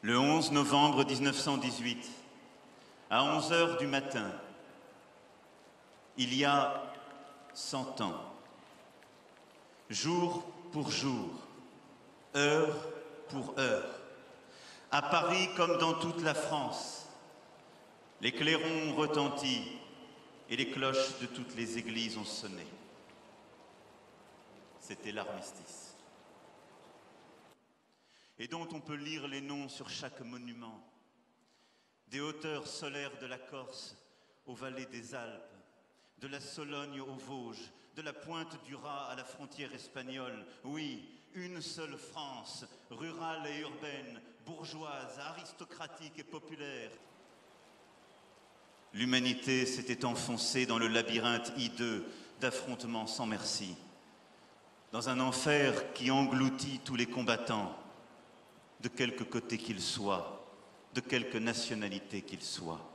Le 11 novembre 1918, à 11 h du matin, il y a 100 ans, jour pour jour, heure pour heure, à Paris comme dans toute la France, les clairons ont retenti et les cloches de toutes les églises ont sonné. C'était l'armistice. Et dont on peut lire les noms sur chaque monument, des hauteurs solaires de la Corse aux vallées des Alpes, de la Sologne aux Vosges, de la pointe du Raz à la frontière espagnole. Oui, une seule France, rurale et urbaine, bourgeoise, aristocratique et populaire. L'humanité s'était enfoncée dans le labyrinthe hideux d'affrontements sans merci, dans un enfer qui engloutit tous les combattants, de quelque côté qu'ils soient, de quelque nationalité qu'ils soient.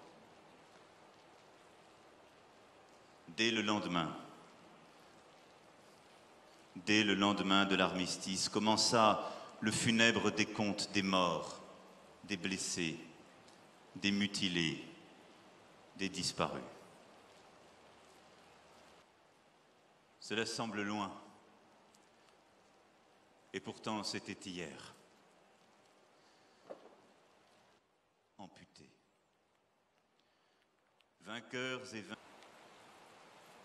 Dès le lendemain de l'armistice, commença le funèbre décompte des morts, des blessés, des mutilés, des disparus. Cela semble loin, et pourtant c'était hier. Amputés. Vainqueurs et vainqueurs.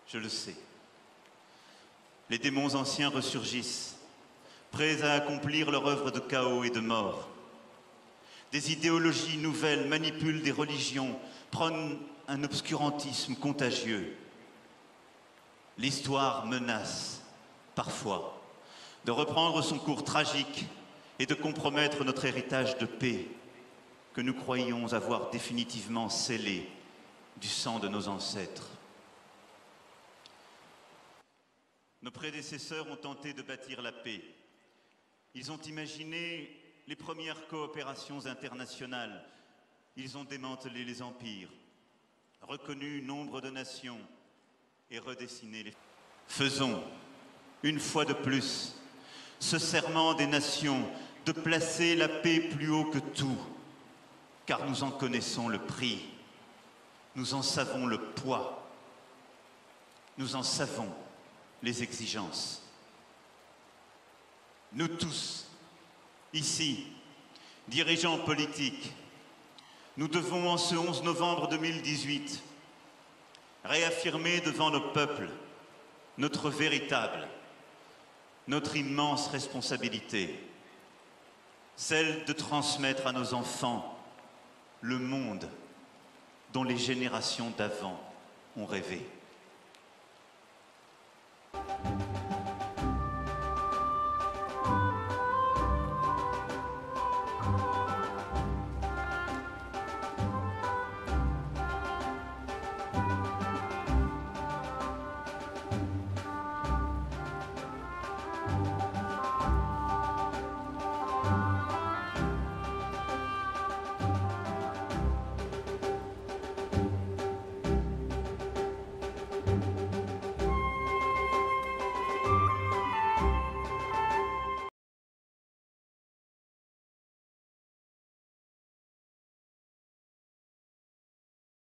Je le sais. Les démons anciens ressurgissent, prêts à accomplir leur œuvre de chaos et de mort. Des idéologies nouvelles manipulent des religions, prônent un obscurantisme contagieux. L'histoire menace, parfois, de reprendre son cours tragique et de compromettre notre héritage de paix que nous croyions avoir définitivement scellé du sang de nos ancêtres. Nos prédécesseurs ont tenté de bâtir la paix. Ils ont imaginé les premières coopérations internationales. Ils ont démantelé les empires, reconnu nombre de nations et redessiné les... Faisons, une fois de plus, ce serment des nations de placer la paix plus haut que tout, car nous en connaissons le prix, nous en savons le poids, nous en savons les exigences. Nous tous, ici, dirigeants politiques, nous devons en ce 11 novembre 2018 réaffirmer devant nos peuples notre véritable, notre immense responsabilité, celle de transmettre à nos enfants le monde dont les générations d'avant ont rêvé.